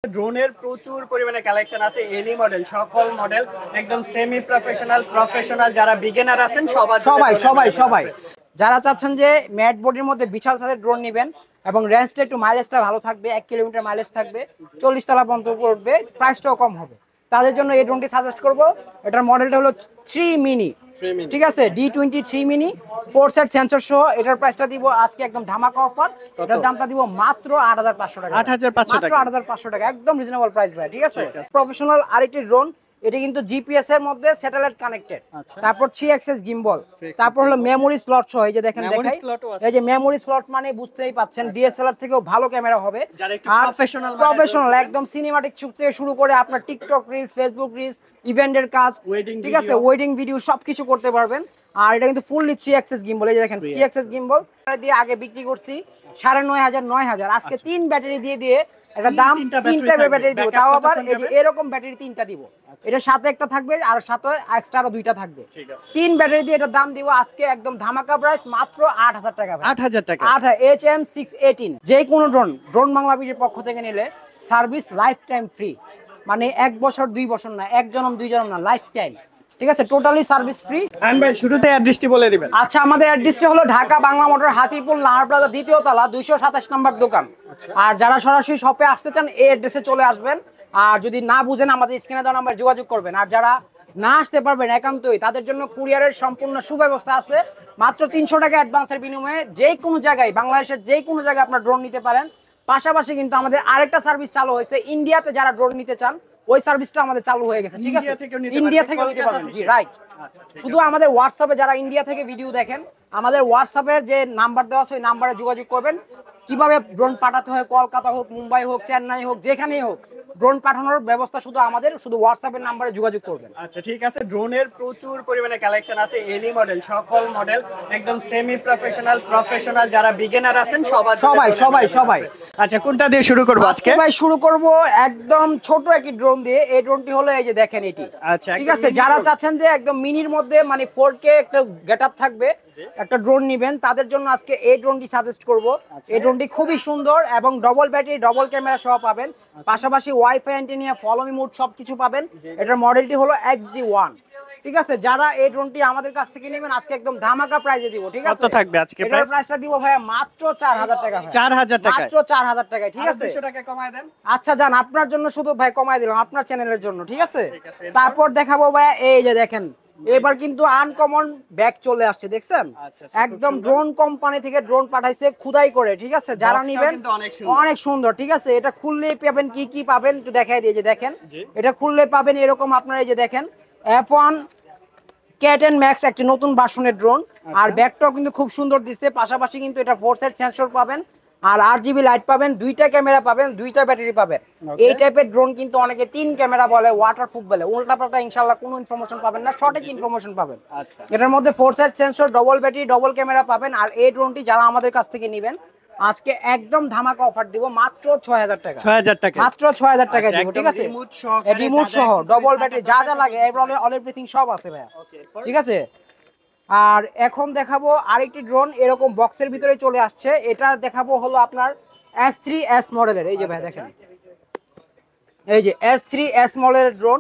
ড্রোনের প্রচুর পরিমাণে কালেকশন আছে, এনি মডেল, সকল মডেল, একদম সেমি প্রফেশনাল, প্রফেশনাল, যারা বিগিনার আছেন সবাই যারা চাচ্ছেন যে ম্যাট বোর্ডের মধ্যে বিশাল সাইজের ড্রোন নেবেন এবং রেঞ্জটা একটু মাইলেজটা ভালো থাকবে, 1 কিলোমিটার মাইলেজ থাকবে, 40 তলা পর্যন্ত পড়বে, প্রাইসটাও কম হবে, তাদের জন্য এই ড্রোনটি সাজেস্ট করব। এটার মডেলটা হলো 3 মিনি, ঠিক আছে, D23 মিনি 4 সেট সেন্সর সহ। এটার প্রাইসটা দিব আজকে একদম ধামাকা অফার, এটার দামটা দিব মাত্র 8500 টাকা। 8500 টাকা, একদম রিজনেবল প্রাইস ভাই, ঠিক আছে। প্রফেশনাল আরেকটি ড্রোন, এটা কিন্তু জিপিএস এর মধ্যে স্যাটেলাইট কানেক্টেড, তারপর 3 অ্যাক্সেস গিম্বল, তারপর হলো মেমোরি স্লট সহ। এই যে দেখেন, দেখাই, এই যে মেমোরি স্লট মানে বুঝতেই পাচ্ছেন ডিএসএলআর থেকেও ভালো ক্যামেরা হবে, আর প্রফেশনাল একদম সিনেমাটিক শুট থেকে শুরু করে আপনার টিকটক রিলস, ফেসবুক রিলস, ইভেন্টের কাজ, ঠিক আছে, ওয়েডিং ভিডিও সবকিছু করতে পারবেন। আর এটা কিন্তু ফুললি 3 অ্যাক্সেস গিম্বল, এই যে দেখেন 3 অ্যাক্সেস গিম্বল দিয়ে আগে বিক্রি করছি 9500 আজকে 3 ব্যাটারি দিয়ে এটা দাম 3টা ব্যাটারি দিব, তাও আবার এই যে এরকম ব্যাটারি 3টা দিব, এটা সাথে একটা থাকবে আর সাথে এক্সট্রা আরো 2টা থাকবে, 3 ব্যাটারি দিয়ে এটা দাম দিব আজকে একদম ধামাকা প্রাইস মাত্র 8000 টাকা। 8000 টাকা। HM618 যে কোনো ড্রোন বাংলা বিডির পক্ষ থেকে নিলে সার্ভিস লাইফ টাইম ফ্রি, মানে 1 বছর 2 বছর না, 1 জনম 2 জনম না, লাইফ টাইম, ঠিক আছে, টোটালি সার্ভিস ফ্রি। ভাই শুরুতে অ্যাড্রেসটি বলে দিবেন। আচ্ছা, আমাদের অ্যাড্রেসটি হলো ঢাকা বাংলা মোটর, হাতিপুর লাহার প্লাজা, দ্বিতীয় তলা, 227 নম্বর দোকান। আর যারা সরাসরি শপে আসতে চান এই অ্যাড্রেসে চলে আসবেন, আর যদি না বুঝেন আমাদের স্ক্রিনে দেওয়া নাম্বারে যোগাযোগ করবেন। আর যারা না আসতে পারবেন একান্তই, তাদের জন্য কুরিয়ারের সম্পূর্ণ সুব্যবস্থা আছে, মাত্র 300 টাকা অ্যাডভান্সের বিনিময়ে যে কোনো জায়গায়, বাংলাদেশের যে কোনো জায়গায় আপনার ড্রোন নিতে পারেন। পাশাপাশি কিন্তু আমাদের আরেকটা সার্ভিস চালু হয়েছে, ইন্ডিয়াতে যারা ড্রোন নিতে চান ওই সার্ভিসটা আমাদের চালু হয়ে গেছে, ঠিক আছে, ইন্ডিয়া থেকে নিতে পারবেন, জি রাইট। শুধু আমাদের হোয়াটসঅ্যাপে যারা ইন্ডিয়া থেকে ভিডিও দেখেন, আমাদের হোয়াটসঅ্যাপের যে নাম্বার দেওয়া আছে ওই নাম্বারে যোগাযোগ করবেন। কিভাবে ড্রোন পাঠাতে হয়, কলকাতা হোক, মুম্বাই হোক, চেন্নাই হোক, যেখানেই হোক, ড্রোন পাঠানোর ব্যবস্থা শুধু আমাদের, শুধু হোয়াটসঅ্যাপের নাম্বারে যোগাযোগ করবেন। আচ্ছা ঠিক আছে, ড্রোনের প্রচুর পরিমাণে কালেকশন আছে, এনি মডেল, সকল মডেল, একদম সেমি প্রফেশনাল, প্রফেশনাল, যারা বিগিনার আছেন সবাই। আচ্ছা কোনটা দিয়ে শুরু করব আজকে? ভাই শুরু করব একদম ছোট একটি ড্রোন দিয়ে। এই ড্রোনটি হলো এই যে দেখেন এটি, আচ্ছা ঠিক আছে, যারা চাচ্ছেন যে একদম মিনির মধ্যে মানে 4K একটা গেটআপ থাকবে, একটা ড্রোন নেবেন, তাদের জন্য আজকে এই ড্রোনটি সাজেস্ট করব। এই ড্রোনটি খুবই সুন্দর এবং ডবল ব্যাটারি, ডবল ক্যামেরা সহ পাবেন, পাশাপাশি wifi antenna, follow me mode সবকিছু পাবেন। এটার মডেলটি হলো XD1, ঠিক আছে। যারা এই ড্রোনটি আমাদের কাছ থেকে নেবেন আজকে একদম ধামাকা প্রাইসে দিব, ঠিক আছে। কত থাকবে আজকে প্রাইস? এটার প্রাইসটা দিব ভাই মাত্র 4000 টাকা। 4000 টাকা, মাত্র 4000 টাকা, ঠিক আছে। 200 টাকা কমায় দেন। আচ্ছা জান, আপনার জন্য শুধু ভাই কমায় দিলাম, আপনার চ্যানেলের জন্য, ঠিক আছে। তারপর দেখাবো ভাই এই যে দেখেন, এবার কিন্তু আনকমন ব্যাগ চলে আসছে, দেখছেন, একদম ড্রোন কোম্পানি থেকে ড্রোন পাঠাইছে খুদাই করে, ঠিক আছে। যারা নেবেন অনেক সুন্দর, ঠিক আছে। এটা খুললেই পাবেন, কি পাবেন একটু দেখাই দিয়ে, যে দেখেন, এটা খুললে পাবেন এরকম আপনার, এই যে দেখেন F1 K10 Max একটি নতুন ভার্সনের ড্রোন, আর ব্যাগটাও কিন্তু খুব সুন্দর দিচ্ছে। পাশাপাশি কিন্তু এটা 4 সেট সেন্সর পাবেন, আর 8GB লাইট পাবেন, 2টা ক্যামেরা পাবেন, 2টা ব্যাটারি পাবেন। এই টাইপের ড্রোন কিন্তু অনেকে 3 ক্যামেরা বলে, ওয়াটারপ্রুফ বলে, উল্টাপাল্টা ইনশাআল্লাহ কোনো ইনফরমেশন পাবেন না, সঠিক ইনফরমেশন পাবেন। এটার মধ্যে 4 set sensor, double battery, double camera পাবেন। আর এই ড্রোনটি যারা আমাদের কাছ থেকে নেবেন আজকে একদম ধামাকা অফার দিব মাত্র 6000 টাকা। 6000 টাকা, মাত্র 6000 টাকা দিব, ঠিক আছে। রিমোট সহ, ডবল ব্যাটারি, যা যা লাগে অল এভরিথিং সব আছে ভাই, ঠিক আছে। আর এখন দেখাবো আরেকটি ড্রোন, এরকম বক্সের ভিতরে চলে আসছে। এটা দেখাবো হলো আপনার S3S মডেলের, এই যে ভাই দেখেন, এই যে S3S মডেলের ড্রোন।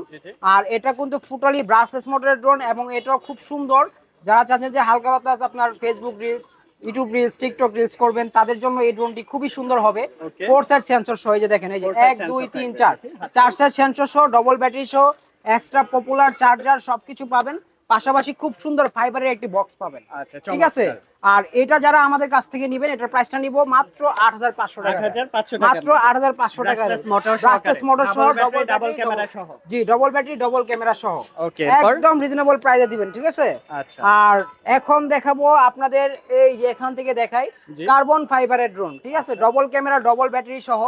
আর এটা কিন্তু টোটালি ব্রাশলেস মডেলের ড্রোন এবং এটাও খুব সুন্দর। যারা চাচ্ছেন যে হালকা পাতলা আপনার Facebook reels, YouTube reels, TikTok reels করবেন, তাদের জন্য এই ড্রোনটি খুবই সুন্দর হবে। 4 সেট সেন্সর সহ, এই যে দেখেন, এই যে 1 2 3 4 সেট সেন্সর সহ, ডবল ব্যাটারি সহ, এক্সট্রা পপুলার চার্জার সবকিছু পাবেন। পাশাপাশি খুব সুন্দর ফাইবারের একটি বক্স পাবেন, ঠিক আছে। আর এটা যারা আমাদের কাছ থেকে নেবেন এটার প্রাইসটা নিব মাত্র 8500 টাকা, মাত্র 8500 টাকা। ব্রাশলেস মোটর সহ, ডাবল ক্যামেরা সহ, G double battery, double camera সহ, একদম রিজনেবল প্রাইসে দিবেন, ঠিক আছে। আর এখন দেখাবো আপনাদের, এই যে এখান থেকে দেখাই, কার্বন ফাইবারের ড্রোন, ঠিক আছে, ডবল ক্যামেরা, ডবল ব্যাটারি সহ।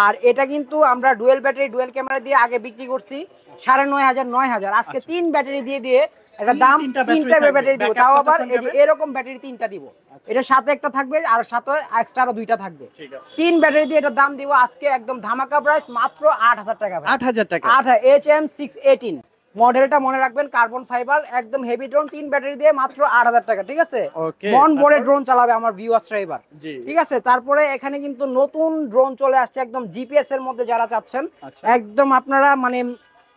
আর এটা কিন্তু আমরা ডুয়েল ব্যাটারি, ডুয়েল ক্যামেরা দিয়ে আগে বিক্রি করছি 9500 আজকে 3 ব্যাটারি দিয়ে এটা দাম 3টা ব্যাটারি দিব, তাও আবার এই যে এরকম ব্যাটারি 3টা দিব, এটার সাথে একটা থাকবে আর সাথে এক্সট্রা আরো 2টা থাকবে, 3 ব্যাটারি দিয়ে এটার দাম দিব আজকে একদম ধামাকা প্রাইস মাত্র 8000 টাকা। 8000 টাকা, HM618 মডেলটা মনে রাখবেন, কার্বন ফাইবার, একদম হেভি ড্রোন, 3 ব্যাটারি দিয়ে মাত্র 8000 টাকা। ঠিক আছে, মন ভরে ড্রোন চালাবে আমার ভিউয়ার্সরা এবার। ঠিক আছে, তারপরে এখানে কিন্তু নতুন ড্রোন চলে আসছে একদম জিপিএস এর মধ্যে, যারা চাচ্ছেন একদম আপনারা মানে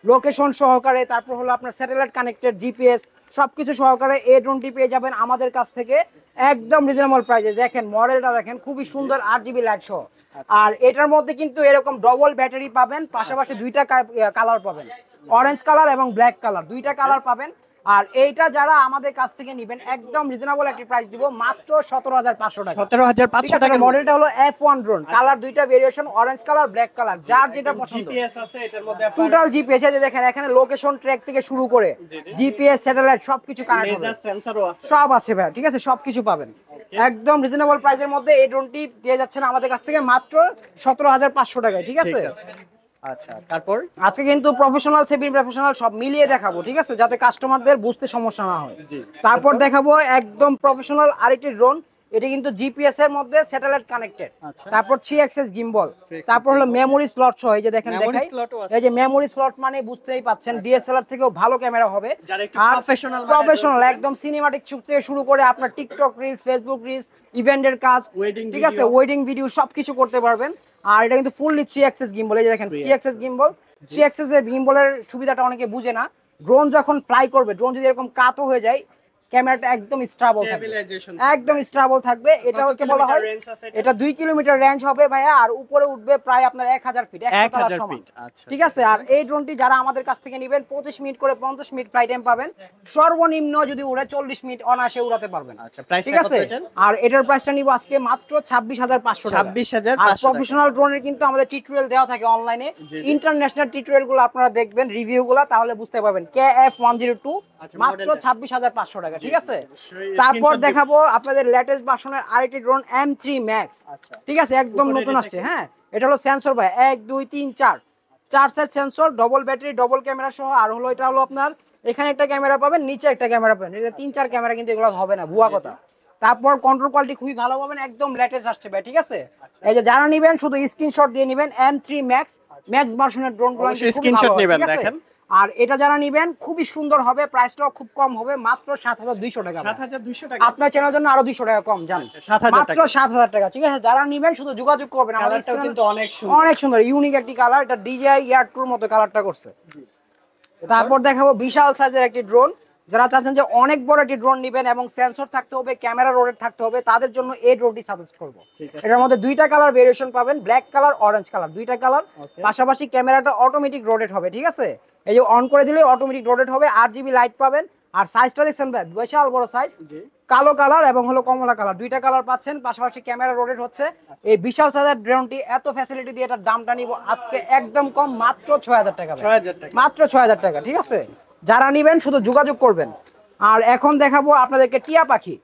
লোকেশন সহকারে, তারপর হলো আপনার স্যাটেলাইট কানেক্টেড জিপিএস সবকিছু সহকারে এই ড্রোনটি পেয়ে যাবেন আমাদের কাছ থেকে একদম রিজনেবল প্রাইসে। দেখেন মডেলটা দেখেন, খুবই সুন্দর 8GB লাইট সহ। আর এটার মধ্যে কিন্তু এরকম ডবল ব্যাটারি পাবেন, পাশাপাশি দুইটা কালার পাবেন, অরেঞ্জ কালার এবং ব্ল্যাক কালার, দুইটা কালার পাবেন। আর এইটা যারা আমাদের কাছ থেকে নেবেন একদম রিজনেবল একটি প্রাইস দিব, মাত্র 17500 টাকা। 17500 টাকা। মডেলটা হলো F1 ড্রোন, কালার দুইটা variation, orange colour, black colour, যার যেটা পছন্দ। জিপিএস আছে এটার মধ্যে, টোটাল জিপিএস এই যে দেখেন, এখানে লোকেশন ট্র্যাক থেকে শুরু করে জিপিএস, স্যাটেলাইট সবকিছু কানেক্ট হবে, লেজার সেন্সরও আছে, সব আছে ভাই। ঠিক আছে, সবকিছু পাবেন একদম রিজনেবল প্রাইসের মধ্যে। এই ড্রোনটি দিয়ে যাচ্ছেন আমাদের কাছ থেকে মাত্র 17500 টাকায়। ঠিক আছে, আচ্ছা তারপর আজকে কিন্তু প্রফেশনাল সেমি প্রফেশনাল সব মিলিয়ে দেখাবো, ঠিক আছে, যাতে কাস্টমারদের বুঝতে সমস্যা না হয়। তারপর দেখাবো একদম প্রফেশনাল আরেকটি ড্রোন, এটা কিন্তু জিপিএস এর মধ্যে স্যাটেলাইট কানেক্টেড। তারপর 3 অ্যাক্সেস গিম্বল, তারপর হলো মেমোরি স্লট সহ। এই যে দেখেন, দেখাই, এই যে মেমোরি স্লট মানে বুঝতেই পাচ্ছেন ডিএসএলআর থেকেও ভালো ক্যামেরা হবে, আর প্রফেশনাল একদম সিনেমাটিক শুট থেকে শুরু করে আপনার টিকটক রিলস, ফেসবুক রিলস, ইভেন্টের কাজ, ঠিক আছে, ওয়েডিং ভিডিও সবকিছু করতে পারবেন। আর এটা কিন্তু ফুললি 3 অ্যাক্সেস গিম্বল। এই যে দেখেন 3 অ্যাক্সেস গিম্বল। 3 অ্যাক্সেস এর গিম্বলের সুবিধাটা অনেকে বুঝে না। ড্রোন যখন ফ্লাই করবে, ড্রোন যদি এরকম কাত হয়ে যায়, ক্যামেরাটা একদম স্টেবল থাকবে, একদম স্টেবল থাকবে। এটাকে বলা হয়, এটা 2 কিলোমিটার রেঞ্জ হবে ভাইয়া, আর উপরে উঠবে প্রায় আপনার 1000 ফিট, 100 তলার সমান। ঠিক আছে, আর এই ড্রোনটি যারা আমাদের কাছ থেকে নেবেন 25 মিনিট করে 50 মিনিট ফ্লাই টাইম পাবেন, সর্বনিম্ন যদি উড়ে 40 মিনিট অনায়াসে উড়াতে পারবেন। ঠিক আছে, আর এটার প্রাইসটা নিব আজকে মাত্র 26500 টাকা। 26500। আর প্রফেশনাল ড্রোনের কিন্তু আমাদের টিউটোরিয়াল দেওয়া থাকে অনলাইনে, ইন্টারন্যাশনাল টিউটোরিয়াল গুলো আপনারা দেখবেন, রিভিউ গুলো, তাহলে বুঝতে পারবেন। KF102 মাত্র 26500 টাকা। ঠিক আছে, তারপর দেখাবো আপনাদের লেটেস্ট ভার্সনের আরেকটি ড্রোন M3 Max। ঠিক আছে, একদম নতুন আসছে। হ্যাঁ, এটা হলো সেন্সর ভাই 1 2 3 4 4 set sensor, double battery, double camera সহ। আর হলো এটা হলো আপনার এখানে একটা ক্যামেরা পাবেন, নিচে একটা ক্যামেরা পাবেন, এটা 3-4 ক্যামেরা, কিন্তু এগুলো হবে না, ভুয়া কথা। তারপর কন্ট্রোল কোয়ালিটি খুবই ভালো পাবেন, একদম লেটেস্ট আসছে ভাই। ঠিক আছে, এই যে যারা নেবেন শুধু স্ক্রিনশট দিয়ে নেবেন, M3 Max ম্যাক্স ভার্সনের ড্রোনগুলো স্ক্রিনশট নেবেন। দেখেন, আর এটা যারা নেবেন খুবই সুন্দর হবে, প্রাইসটাও খুব কম হবে, মাত্র 7200 টাকা। 7200 টাকা আপনার চ্যানেলের জন্য আরো 200 টাকা কম জানেন, মাত্র 7000 টাকা। ঠিক আছে, যারা নেবেন শুধু যোগাযোগ করবেন। কালারটাও কিন্তু অনেক সুন্দর, ইউনিক একটি কালার, এটা DJI Air 2 এর মতো কালারটা করছে। তারপর দেখাবো বিশাল সাইজের একটি ড্রোন, যারা চাচ্ছেন যে অনেক বড় একটি ড্রোন নেবেন এবং সেন্সর থাকতে হবে, ক্যামেরা রোটেট থাকতে হবে, তাদের জন্য এই ড্রোনটি সাজেস্ট করব। এটার মধ্যে দুইটা কালার ভেরিয়েশন পাবেন, ব্ল্যাক কালার, অরেঞ্জ কালার, দুইটা কালার, পাশাপাশি ক্যামেরাটা অটোমেটিক রোটেট হবে। ঠিক আছে, এই যে অন করে দিলে অটোমেটিক রোটেট হবে, 8GB লাইট পাবেন। আর সাইজটা দেখছেন ভাই, বিশাল বড় সাইজ, কালো কালার এবং হলো কমলা কালার, দুইটা কালার পাচ্ছেন, পাশাপাশি ক্যামেরা রোটেট হচ্ছে। এই বিশাল সাইজের ড্রোনটি এত ফ্যাসিলিটি দিয়ে এটার দামটা নিব আজকে একদম কম, মাত্র 6000 টাকা, মাত্র 6000 টাকা। ঠিক আছে, যারা নেবেন শুধু যোগাযোগ করবেন। আর এখন দেখাবো আপনাদেরকে টিয়া পাখি।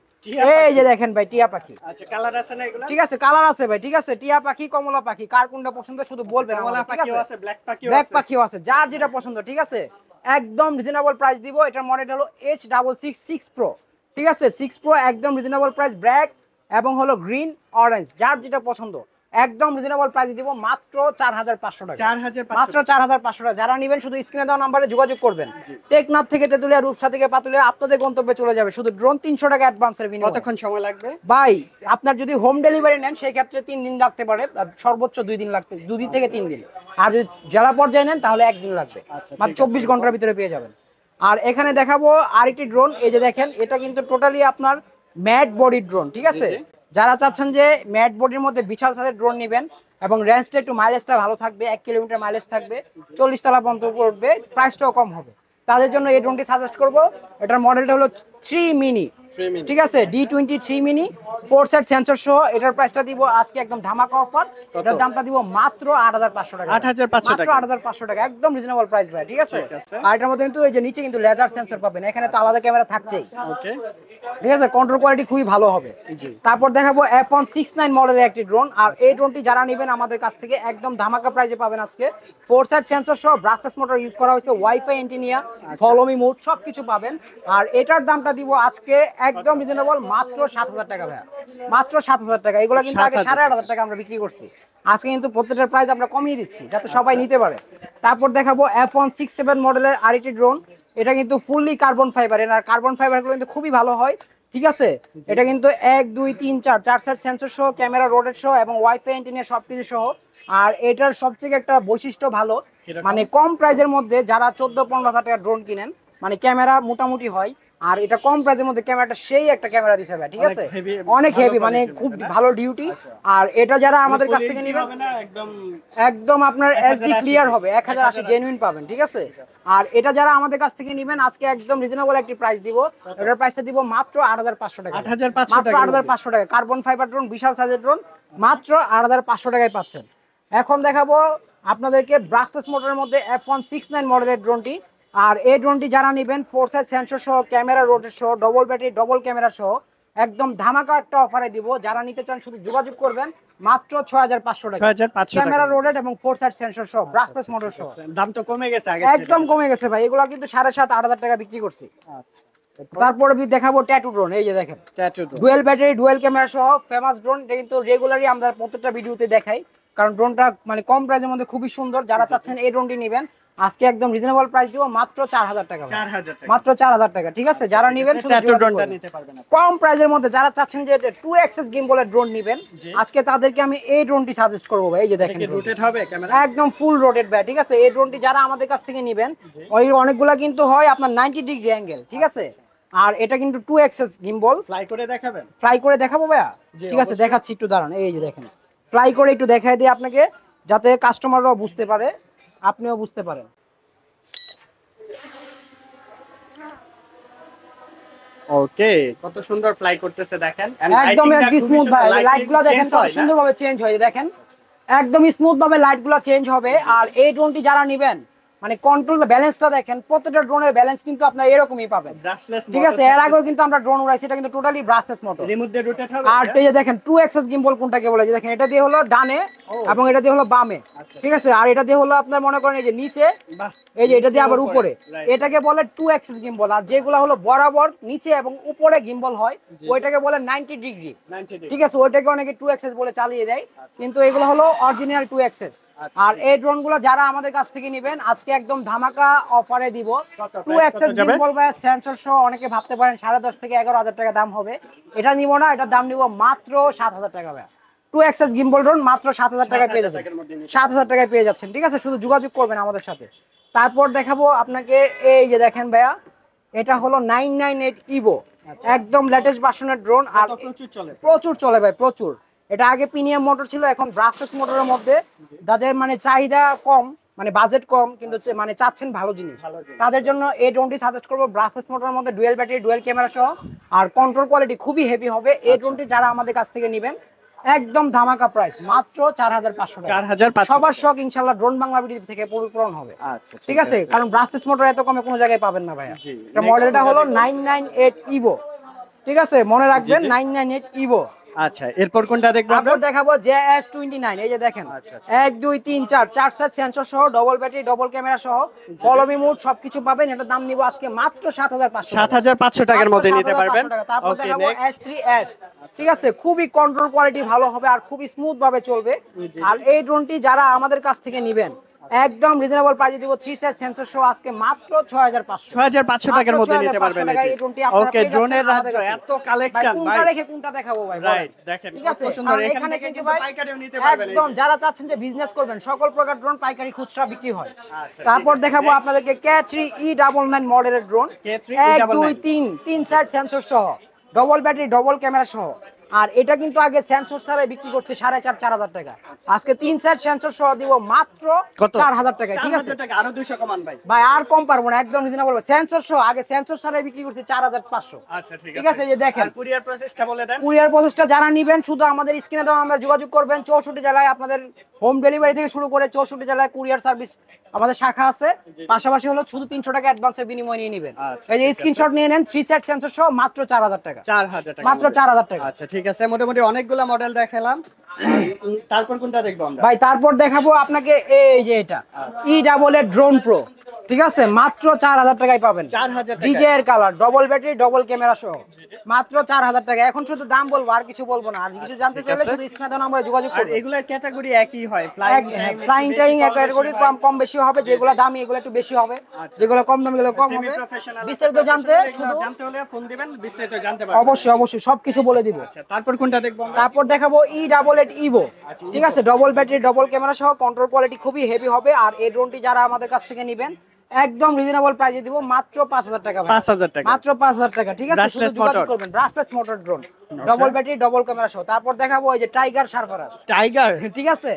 এই যে দেখেন ভাই, টিয়া পাখি। আচ্ছা, কালার আছে না এগুলা? ঠিক আছে, কালার আছে ভাই। ঠিক আছে, টিয়া পাখি, কমলা পাখি, কার কোনটা পছন্দ শুধু বলবেন। কমলা পাখিও আছে, ব্ল্যাক পাখিও আছে, যার যেটা পছন্দ। ঠিক আছে, একদম রিজনেবল প্রাইস দিব। এটার মডেল হলো H66 Pro। ঠিক আছে, 6 Pro একদম রিজনেবল প্রাইস, ব্ল্যাক এবং হলো গ্রিন, অরেঞ্জ, যার যেটা পছন্দ একদম রিজনেবল প্রাইস দিব, মাত্র 4500 টাকা। 4500, মাত্র 4500 টাকা। যারা নেবেন শুধু স্ক্রিনে দেওয়া নাম্বারে যোগাযোগ করবেন। টেকনাফ থেকে তেতুলিয়া, রূপসা থেকে পাতুলিয়া, আপনাদের গন্তব্যে চলে যাবে। শুধু ড্রোন 300 টাকা অ্যাডভান্সের বিনিময়ে। কতক্ষণ সময় লাগবে ভাই? আপনার যদি হোম ডেলিভারি নেন সেই ক্ষেত্রে 3 দিন লাগতে পারে, সর্বোচ্চ 2 দিন লাগতে, 2 দিন থেকে 3 দিন। আর যদি জেলা পর্যায়ে নেন তাহলে 1 দিন লাগবে, মাত্র 24 ঘন্টার ভিতরে পেয়ে যাবেন। আর এখানে দেখাবো আরেকটি ড্রোন, এই যে দেখেন, এটা কিন্তু টোটালি আপনার ম্যাট বডি ড্রোন। ঠিক আছে, যারা চাচ্ছেন যে ম্যাট বডির মধ্যে বিশাল সাইজের ড্রোন নেবেন এবং রেঞ্জটা একটু মাইলেজটা ভালো থাকবে, 1 কিলোমিটার মাইলেজ থাকবে, 40 তলা পর্যন্ত পড়বে, প্রাইসটাও কম হবে, তাদের জন্য এই ড্রোনটি সাজেস্ট করব। এটার মডেলটা হলো 3 মিনি। ঠিক আছে, D23 মিনি, 4 সেট সেন্সর সহ। এটার প্রাইসটা দিব আজকে একদম ধামাকা অফার, এটার দামটা দিব মাত্র 8500 টাকা। 8500 টাকা, 8500 টাকা, একদম রিজনেবল প্রাইস ভাই। ঠিক আছে, আর এটার মধ্যে কিন্তু এই যে নিচে কিন্তু লেজার সেন্সর পাবেন, এখানে তো আলাদা ক্যামেরা থাকছেই। ওকে, ঠিক আছে, কন্ট্রোল কোয়ালিটি খুবই ভালো হবে। তারপর দেখাবো F169 মডেলের একটি ড্রোন। আর এই ড্রোনটি যারা নেবেন আমাদের কাছ থেকে একদম ধামাকা প্রাইসে পাবেন আজকে। 4 সেট সেন্সর সহ, ব্রাশলেস মোটর ইউজ করা হয়েছে, wifi antenna, follow me mode সবকিছু পাবেন। আর এটার দামটা আমরা দিব আজকে একদম রিজনেবল মাত্র 7000 টাকা ভাইয়া, মাত্র 7000 টাকা। এগুলো কিন্তু আগে 8500 টাকা আমরা বিক্রি করছি, আজকে কিন্তু প্রত্যেকটার প্রাইস আমরা কমিয়ে দিচ্ছি যাতে সবাই নিতে পারে। তারপর দেখাবো F167 মডেলের আরেকটি ড্রোন, এটা কিন্তু ফুললি কার্বন ফাইবার, আর কার্বন ফাইবারগুলো কিন্তু খুবই ভালো হয়, ঠিক আছে। এটা কিন্তু 1 2 3 4 4 সেট সেন্সর সহ, ক্যামেরা রোটেট সহ এবং ওয়াইফাই অ্যান্টেনা সবকিছু সহ। আর এটার সবচেয়ে একটা বৈশিষ্ট্য ভালো, মানে কম প্রাইজের মধ্যে যারা 14-15 হাজার টাকা ড্রোন কিনেন, মানে ক্যামেরা মোটামুটি হয়, আর এটা কম প্রাইজের মধ্যে ক্যামেরাটা সেই একটা ক্যামেরা দিছে ভাই, ঠিক আছে, অনেক হেভি, মানে খুব ভালো ডিউটি। আর এটা যারা আমাদের কাছ থেকে নেবেন একদম আপনার এসডি ক্লিয়ার হবে, 1080 জেনুইন পাবেন, ঠিক আছে। আর এটা যারা আমাদের কাছ থেকে নেবেন আজকে একদম রিজনেবল একটি প্রাইস দিব, এটার প্রাইসটা দিব মাত্র 8500 টাকা, মাত্র 8500 টাকা। কার্বন ফাইবার ড্রোন, বিশাল সাইজের ড্রোন, মাত্র 8500 টাকায় পাচ্ছেন। এখন দেখাবো আপনাদেরকে ব্রাসলেস মোটরের মধ্যে F169 মডেলের ড্রোনটি। আর এই ড্রোনটি যারা নেবেন 4 সাইড সেন্সর সহ, ক্যামেরা রোটেট সহ, ডবল ব্যাটারি, ডবল ক্যামেরা সহ, একদম ধামাকা একটা অফারে দিব। যারা নিতে চান শুধু যোগাযোগ করবেন, মাত্র 6500 টাকা, 6500 ক্যামেরা রোটেট এবং 4 সাইড সেন্সর সহ, ব্রাসলেস মোটর সহ। দাম তো কমে গেছে আগে, একদম কমে গেছে ভাই, এগুলা কিন্তু 7,500-8,000 টাকা বিক্রি করছি। আচ্ছা, তারপরে দেখাবো ট্যাটু ড্রোন, এই যে দেখেন tattoo drone, dual battery, dual camera সহ ফেমাস ড্রোন। এটা কিন্তু রেগুলারই আমরা প্রত্যেকটা ভিডিওতে দেখাই, কারণ ড্রোনটা মানে কম প্রাইসের মধ্যে খুবই সুন্দর। যারা চাচ্ছেন এই ড্রোনটি নেবেন আজকে একদম রিজনেবল প্রাইস দিব, মাত্র 4000 টাকা, মাত্র 4000 টাকা, ঠিক আছে। যারা নেবেন শুধু ড্রোনটা নিতে পারবেন কম প্রাইসের মধ্যে। যারা চাচ্ছেন যে 2 এক্সএস গিম্বলের ড্রোন নেবেন, আজকে তাদেরকে আমি এই ড্রোনটি সাজেস্ট করব ভাই। এই যে দেখেন রোটেট হবে ক্যামেরা, একদম ফুল রোটেট ভাই, ঠিক আছে। এই ড্রোনটি যারা আমাদের কাছ থেকে নেবেন, ওই অনেকগুলা কিন্তু হয় আপনার 90 ডিগ্রি অ্যাঙ্গেল, ঠিক আছে। আর এটা কিন্তু 2 এক্সএস গিম্বল। ফ্লাই করে দেখাবেন? ফ্লাই করে দেখাবো ভাইয়া, ঠিক আছে, দেখাচ্ছি, একটু দাঁড়ান। এই যে দেখেন ফ্লাই করে একটু দেখাই দিই আপনাকে, যাতে কাস্টমাররাও বুঝতে পারে, আপনিও বুঝতে পারেন। ওকে, কত সুন্দর ফ্লাই করতেছে দেখেন, একদম স্মুথ ভাই, লাইটগুলো দেখেন কত সুন্দরভাবে চেঞ্জ হয়, দেখেন একদম স্মুথ ভাবে লাইটগুলো চেঞ্জ হবে। আর এই ড্রোনটি যারা নেবেন, মানে কন্ট্রোল ব্যালেন্সটা দেখেন, প্রত্যেকটা ড্রোনের ব্যালেন্স কিন্তু আপনারা এরকমই পাবেন, ঠিক আছে। এর আগেও কিন্তু আমরা ড্রোন উড়াইছি, এটা কিন্তু টোটালি ব্রাসলেস মোটর। রিমোট দিয়ে রোটেট হবে। আর এই যে দেখেন 2 এক্সএস গিম্বল কোনটাকে বলে, যে দেখেন এটা দিয়ে হলো ডানে এবং এটা দিয়ে হলো বামে, ঠিক আছে। আর এটা দিয়ে হলো আপনার মনে করেন এই যে নিচে, এই যে এটা দিয়ে আবার উপরে, এটাকে বলে 2 এক্সএস গিম্বল। আর যেগুলো হলো বরাবর নিচে এবং উপরে গিম্বল হয়, ওইটাকে বলে 90 ডিগ্রি, ঠিক আছে। ওইটাকে অনেকে 2 এক্সএস বলে চালিয়ে দেয়, কিন্তু এগুলো হলো অরিজিনাল 2 এক্সএস। আর এই ড্রোনগুলো যারা আমাদের কাছ থেকে নেবেন আজকে একদম ধামাকা অফারে দিব। 2 এক্সএস গিম্বল বা সেন্সর সহ, অনেকে ভাবতে পারেন 10,500 থেকে 11,000 টাকা দাম হবে, এটা নিব না, এটা দাম নিব মাত্র 7,000 টাকা ভাই। 2 এক্সএস গিম্বল ড্রোন মাত্র 7,000 টাকায় পেয়ে যাচ্ছেন, 7,000 টাকায় পেয়ে যাচ্ছেন, ঠিক আছে। শুধু যোগাযোগ করবেন আমাদের সাথে। তারপর দেখাবো আপনাকে, এই যে দেখেন ভাইয়া, এটা হলো 998 ইভো, একদম লেটেস্ট ভার্সনের ড্রোন। আর প্রচুর চলে ভাই, প্রচুর। এটা আগে প্রিমিয়াম মোটর ছিল, এখন ব্রাসলেস মোটরের মধ্যে যাদের মানে চাহিদা কম, মানে বাজেট কম, কিন্তু মানে চাচ্ছেন ভালো জিনিস, তাদের জন্য এই ড্রোনটি সাজেস্ট করবো। ব্রাসলেস মোটরের মধ্যে ডুয়েল ব্যাটারি, ডুয়েল ক্যামেরা সহ, আর কন্ট্রোল কোয়ালিটি খুবই হেভি হবে। এই ড্রোনটি যারা আমাদের কাছ থেকে নেবেন একদম ধামাকা প্রাইস, মাত্র 4,500 টাকা। সবার শখ ইনশাআল্লাহ ড্রোন বাংলা ভিডিও থেকে পূরণ হবে, ঠিক আছে। কারণ ব্রাসলেস মোটর এত কমে কোনো জায়গায় পাবেন না ভাইয়া। এটা মডেলটা হলো 998 ইভো, ঠিক আছে, মনে রাখবেন 998 ইভো। আচ্ছা, এরপর কোনটা দেখবো আমরা? দেখাবো JS29। এই যে দেখেন 1 2 3 4 4 সেট সেন্সর সহ, ডবল ব্যাটারি, ডবল ক্যামেরা সহ, ফলো মি মোড সবকিছু পাবেন। এটা দাম নিব আজকে মাত্র 7,500 টাকার মধ্যে নিতে পারবেন। তারপর দেখাবো S3S, ঠিক আছে, খুবই কন্ট্রোল কোয়ালিটি ভালো হবে আর খুবই স্মুথ ভাবে চলবে। আর এই ড্রোনটি যারা আমাদের কাছ থেকে নেবেন একদম রিজনেবল প্রাইসে দিব, 3 সেট সেন্সর সহ, আজকে মাত্র 6,500 টাকার মধ্যে নিতে পারবেন। ওকে, ড্রোনের রাজ্য, এত কালেকশন ভাই, কোনটা রেখে কোনটা দেখাবো ভাই? রাইট, দেখেন কত সুন্দর। এখানে কিন্তু পাইকারিও নিতে পারবেন, একদম যারা চাচ্ছেন যে বিজনেস করবেন, সকল প্রকার ড্রোন পাইকারি খুচরা বিক্রি হয়। তারপর দেখাবো আপনাদেরকে K3E99 মডেলের ড্রোন, 1 2 3 3 সেট সেন্সর সহ, ডবল ব্যাটারি, ডবল ক্যামেরা সহ। আর এটা কিন্তু আগে সেন্সর ছাড়াই বিক্রি করছে 4,500 টাকা, আজকে 3 সেট সেন্সর সহ দিব মাত্র 4,000 টাকা, ঠিক আছে। আরো 200 কমান ভাই, ভাই আর কম পারবো না, একদম রিজনেবল। সেন্সর সহ আগে সেন্সর ছাড়াই বিক্রি করছে 4,500। আচ্ছা, ঠিক আছে। এই যে দেখেন কুরিয়ার প্রসেসটা বলে দেন। কুরিয়ার প্রসেসটা যারা নেবেন শুধু আমাদের স্ক্রিনে দেওয়া নাম্বারে যোগাযোগ করবেন। 64 জেলায় আপনাদের হোম ডেলিভারি থেকে শুরু করে 64 জেলায় কুরিয়ার সার্ভিস আমাদের শাখা আছে। পাশাপাশি হলো শুধু 300 টাকা অ্যাডভান্সের বিনিময়ে নিয়ে নেবেন। এই যে স্ক্রিনশট নিয়ে নেন, 3 সেট সেন্সর সহ মাত্র 4,000 টাকা, 4,000 টাকা, মাত্র 4,000 টাকা। আচ্ছা, ঠিক আছে। মোটামুটি অনেকগুলা মডেল দেখালাম, তারপর কোনটা দেখবো আমরা? ভাই তারপর দেখাবো আপনাকে এই যে এটা E ডাবল এর ড্রোন প্রো, ঠিক আছে, মাত্র 4000 টাকায় পাবেন। 4000 টাকা ডিজের colour, double battery, double camera সহ মাত্র 4000 টাকা। এখন শুধু দাম বলবো, আর কিছু বলবো না। আর কিছু জানতে চাইলে শুধু স্ক্রিনে দেওয়া নম্বরে যোগাযোগ আর করুন। এগুলার ক্যাটাগরি একই হয়, ফ্লাইং টাইং ক্যাটাগরি কম বেশি হবে, যেগুলো দামি এগুলো একটু বেশি হবে, যেগুলো কম দামি এগুলো কম হবে। বিস্তারিত জানতে হলে ফোন দিবেন, বিস্তারিত জানতে পারবেন। অবশ্যই সবকিছু বলে দিব। আচ্ছা, তারপর কোনটা দেখবো আমরা? তারপর দেখাবো E88 ইভো। ঠিক আছে, ডবল ব্যাটারি, ডবল ক্যামেরা সহ, কন্ট্রোল কোয়ালিটি খুবই হেভি হবে। আর এই ড্রোনটি যারা আমাদের কাছ থেকে নেবেন একদম রিজনেবল প্রাইসে দিব, মাত্র 5000 টাকা। 5000 টাকা, মাত্র 5000 টাকা। ঠিক আছে, শুধু যোগাযোগ করবেন। Brushless motor drone, double battery, double camera সহ। তারপর দেখাবো এই যে টাইগার সারফারাস। টাইগার, ঠিক আছে,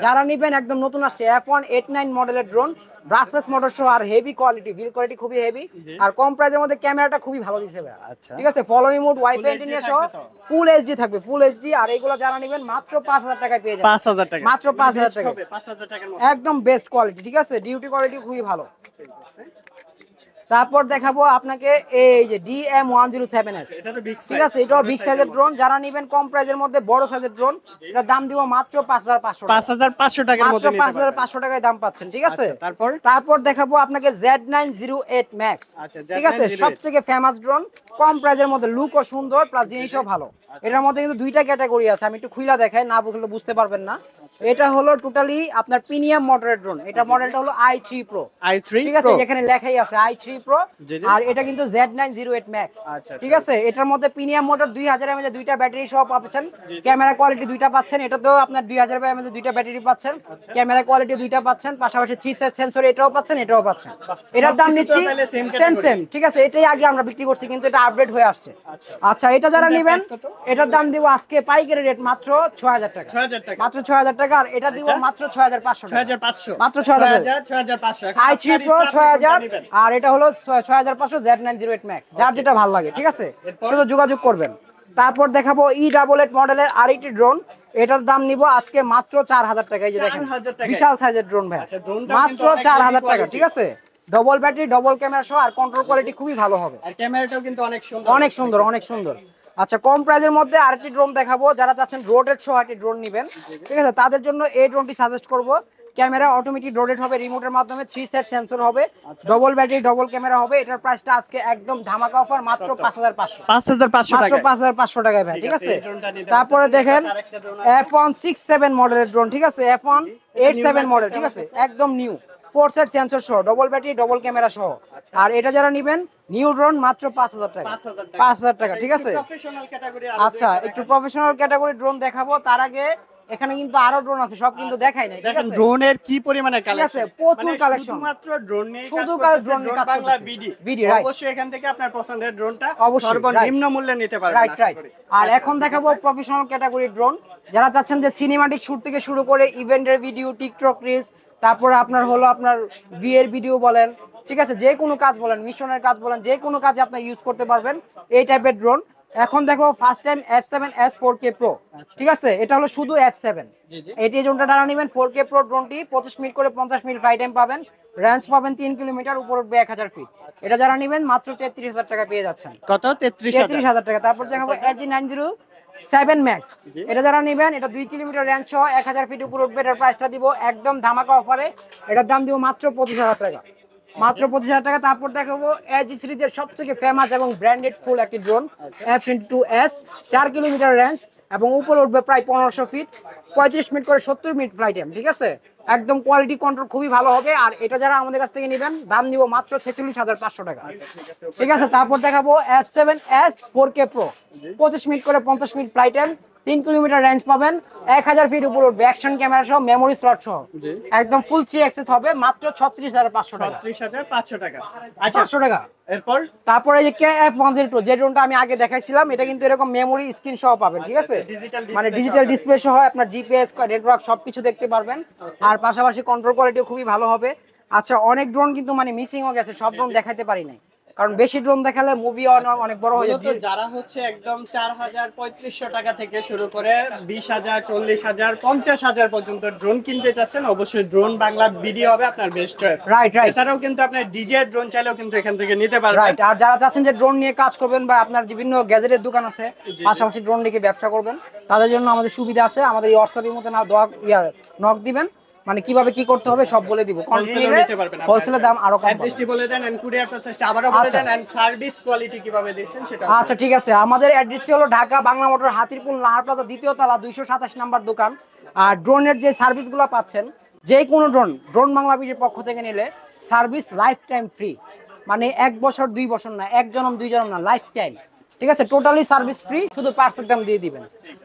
যারা নিবেন একদম নতুন আসছে F189 মডেলের ড্রোন, ব্রাশলেস মোটর সহ, আর হেভি কোয়ালিটি, বিল কোয়ালিটি খুবই হেভি, আর কম প্রাইসের মধ্যে ক্যামেরাটা খুবই ভালো দিছে ভাই। ঠিক আছে, ফলোইং মোড, ওয়াইফাই অ্যান্টেনা সহ ফুল এইচডি থাকবে, ফুল এইচডি। আর এইগুলো যারা নেবেন মাত্র 5000 টাকায় পেয়ে যাবেন। 5000 টাকা, মাত্র 5000 টাকা, 5000 টাকার মধ্যে একদম বেস্ট কোয়ালিটি। ঠিক আছে, ডিউটি কোয়ালিটি খুবই ভালো। তারপর দেখাবো আপনাকে এই যে DM107S। এটা তো বিগ সাইজ, ঠিক আছে, এটাও বিগ সাইজের ড্রোন। যারা নেবেন কম প্রাইসের মধ্যে বড় সাইজের ড্রোন, এটার দাম দিব মাত্র 5500 টাকা। 5500 টাকার মধ্যে মাত্র নিতে পারবেন। 5500 টাকায় দাম পাচ্ছেন। ঠিক আছে, তারপর দেখাবো আপনাকে Z908 Max। আচ্ছা, ঠিক আছে, সবথেকে ফেমাস ড্রোন, কম প্রাইসের মধ্যে, লুকও সুন্দর প্লাস জিনিসও ভালো। এটার মধ্যে কিন্তু দুইটা ক্যাটাগরি আছে, আমি একটু খুইলা দেখাই, না বুঝলে বুঝতে পারবেন না। এটা হলো টোটালি আপনার প্রিমিয়াম মডেলের ড্রোন। এটা মডেলটা হলো i3 Pro। ঠিক আছে, এখানে লেখাই আছে i3 Pro। আর এটা কিন্তু Z908 Max। ঠিক আছে, এটার মধ্যে প্রিমিয়াম মোটর 2000 mAh দুইটা ব্যাটারি সহ পাচ্ছেন, ক্যামেরা কোয়ালিটি দুইটা পাচ্ছেন। এটাতেও আপনার 2000 mAh দুইটা ব্যাটারি পাচ্ছেন, ক্যামেরা কোয়ালিটি দুইটা পাচ্ছেন, পাশাপাশি 3 সেন্সর এটাও পাচ্ছেন, এটাও পাচ্ছেন। এটার দাম নিচ্ছি সেম। ঠিক আছে, এটাই আগে আমরা বিক্রি করছি, কিন্তু এটা আপডেট হয়ে আসছে। আচ্ছা, এটা যারা নেবেন এটার দাম দিব আজকে পাইকারি রেট মাত্র 6000 টাকা। মাত্র 6000 টাকা। আর এটা দিব মাত্র 6500 টাকা। মাত্র 6500। i3 Pro 6000, আর এটা হলো 6500 Z908 Max। যার যেটা ভালো লাগে, ঠিক আছে, শুধু যোগাযোগ করবেন। তারপর দেখাবো E88 মডেলের আরেকটি ড্রোন। এটার দাম নিব আজকে মাত্র 4000 টাকা। এই যে দেখেন, বিশাল সাইজের ড্রোন ভাই, মাত্র 4000 টাকা। ঠিক আছে, ডবল ব্যাটারি, ডবল ক্যামেরা সহ, আর কন্ট্রোল কোয়ালিটি খুবই ভালো হবে। আর ক্যামেরাটাও কিন্তু অনেক সুন্দর। আচ্ছা, কম প্রাইসের মধ্যে আরেকটি ড্রোন দেখাবো। যারা চাচ্ছেন রোটেট সহ একটি ড্রোন নেবেন, ঠিক আছে, তাদের জন্য এই ড্রোনটি সাজেস্ট করব। ক্যামেরা অটোমেটিক রোটেট হবে, রিমোটের মাধ্যমে, 3 সেট সেন্সর হবে, ডবল ব্যাটারি, ডবল ক্যামেরা হবে। এটার প্রাইসটা আজকে একদম ধামাকা অফার, মাত্র 5500 টাকা। 5500 টাকায় ভাই। ঠিক আছে, তারপরে দেখেন F167 মডেলের ড্রোন। ঠিক আছে, F187 মডেল। ঠিক আছে, একদম নিউ, 4 সেট সেন্সর সহ, ডবল ব্যাটারি, ডবল ক্যামেরা সহ। আর এটা যারা নেবেন নিউ ড্রোন মাত্র 5000 টাকা। 5000 টাকা। ঠিক আছে, আচ্ছা, একটু প্রফেশনাল ক্যাটাগরি ড্রোন দেখাবো। তার আগে এখানে কিন্তু আরো ড্রোন আছে, সব কিন্তু দেখাই নাই। ঠিক আছে, ড্রোনের কি পরিমাণে কালেকশন আছে, প্রচুর কালেকশন। শুধুমাত্র ড্রোন নিয়ে শুধু ড্রোন নিয়ে কাজ বাংলা করতেছে। বিডি অবশ্যই এখান থেকে আপনার পছন্দের ড্রোনটা অবশ্যই সর্বনিম্ন মূল্যে নিতে পারবেন। রাইট। আর এখন দেখাবো প্রফেশনাল ক্যাটাগরি ড্রোন। যারা চাচ্ছেন যে সিনেমাটিক শুট থেকে শুরু করে ইভেন্টের ভিডিও, টিকটক রিলস, তারপরে আপনার হলো আপনার বিয়ের ভিডিও বলেন, ঠিক আছে, যে কোনো কাজ বলেন, মিশনের কাজ বলেন, যে কোনো কাজে আপনি ইউজ করতে পারবেন এই টাইপের ড্রোন। এখন দেখো first time F7S 4K Pro। ঠিক আছে, এটা হলো শুধু F7। এটি ড্রোনটা যারা নেবেন 4K Pro ড্রোনটি 25 মিনিট করে 50 মিনিট ফ্লাই টাইম পাবেন, রেঞ্জ পাবেন 3 কিলোমিটার, উপর উঠবে 1000 ফিট। এটা যারা নেবেন মাত্র 33000 টাকা পেয়ে যাচ্ছেন। কত? 33000 টাকা। তারপর দেখাবো AG907 Max। এটা যারা নেবেন, এটা 2 কিলোমিটার রেঞ্জ সহ 1000 ফিট উপর উঠবে। এটার প্রাইসটা দিব একদম ধামাকা অফারে, এটার দাম দিব মাত্র 25000 টাকা। মাত্র 25000 টাকা। তারপর দেখাবো AG সিরিজের সবথেকে ফেমাস এবং ব্র্যান্ডেড ফুল একটি ড্রোন F22S, 4 কিলোমিটার রেঞ্জ এবং উপরে উঠবে প্রায় 1500 ফিট, 35 মিনিট করে 70 মিনিট ফ্লাই টাইম। ঠিক আছে, একদম কোয়ালিটি কন্ট্রোল খুবই ভালো হবে। আর এটা যারা আমাদের কাছ থেকে নেবেন দাম দিব মাত্র 46500 টাকা। ঠিক আছে, তারপর দেখাবো F7S 4K Pro, 25 মিনিট করে 50 minute fly time, 3 kilometre range পাবেন, 1000 ফিট উপর উঠবে, অ্যাকশন ক্যামেরা সহ, মেমোরি স্লট সহ, একদম ফুল 3 অ্যাক্সেস হবে, মাত্র 36500 টাকা। 36500 টাকা। আচ্ছা, 500 টাকা। এরপর তারপরে এই যে KF102 যে ড্রোনটা আমি আগে দেখাইছিলাম, এটা কিন্তু এরকম মেমোরি স্ক্রিন সহ পাবেন। ঠিক আছে, মানে ডিজিটাল ডিসপ্লে সহ, আপনার জিপিএস, নেটওয়ার্ক সবকিছু দেখতে পারবেন। আর পাশাপাশি কন্ট্রোল কোয়ালিটিও খুবই ভালো হবে। আচ্ছা, অনেক ড্রোন কিন্তু মানে মিসিং হয়ে গেছে, সব ড্রোন দেখাতে পারি নাই, কারণ বেশি ড্রোন দেখালে মুভি অনেক বড় হয়ে যায়। যারা হচ্ছে একদম 4000 3500 টাকা থেকে শুরু করে 20000 40000 50000 পর্যন্ত ড্রোন কিনতে চাচ্ছেন, অবশ্যই ড্রোন বাংলা বিডি হবে আপনার বেস্ট চয়েস। রাইট। এছাড়াও কিন্তু আপনি ডিজে ড্রোন চাইলেও কিন্তু এখান থেকে নিতে পারবেন। রাইট। আর যারা চাচ্ছেন যে ড্রোন নিয়ে কাজ করবেন বা আপনার বিভিন্ন গ্যাজেটের দোকান আছে, পাশাপাশি ড্রোন নিয়ে ব্যবসা করবেন, তাদের জন্য আমাদের সুবিধা আছে। আমাদের এই হোয়াটসঅ্যাপের মধ্যে নক দিবেন, মানে কিভাবে কি করতে হবে সব বলে দিব। হোলসেলও নিতে পারবেন আপনি। হোলসেলের দাম আরো কম। অ্যাড্রেসটি বলে দেন এন্ড কুরিয়ার প্রসেসটা আবারও বলে দেন এন্ড সার্ভিস কোয়ালিটি কিভাবে দিচ্ছেন সেটা। আচ্ছা ঠিক আছে, আমাদের অ্যাড্রেসটি হলো ঢাকা বাংলা মোটর হাতিরপুল নাহার প্লাজা দ্বিতীয় তলা 227 নাম্বার দোকান। আর ড্রোনের যে সার্ভিসগুলো পাচ্ছেন, যে কোনো ড্রোন বাংলা বিডির পক্ষ থেকে নিলে সার্ভিস লাইফ টাইম ফ্রি, মানে 1 বছর 2 বছর না, 1 জনম 2 জনম না, লাইফ টাইম। ঠিক আছে, টোটালি সার্ভিস ফ্রি, শুধু পার্সেল দাম দিয়ে দিবেন।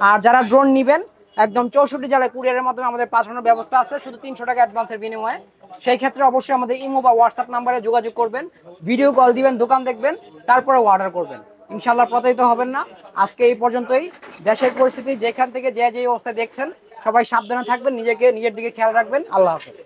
আর যারা ড্রোন নেবেন একদম 64 জেলায় কুরিয়ারের মাধ্যমে আমাদের পাঠানোর ব্যবস্থা আছে, শুধু 300 টাকা অ্যাডভান্সের বিনিময়ে। সেই ক্ষেত্রে অবশ্যই আমাদের ইমো বা হোয়াটসঅ্যাপ নাম্বারে যোগাযোগ করবেন, ভিডিও কল দিবেন, দোকান দেখবেন, তারপরে অর্ডার করবেন। ইনশাআল্লাহ প্রতারিত হবেন না। আজকে এই পর্যন্তই। দেশের পরিস্থিতি যেখান থেকে যে অবস্থায় দেখছেন, সবাই সাবধানে থাকবেন, নিজের দিকে খেয়াল রাখবেন। আল্লাহ হাফেজ।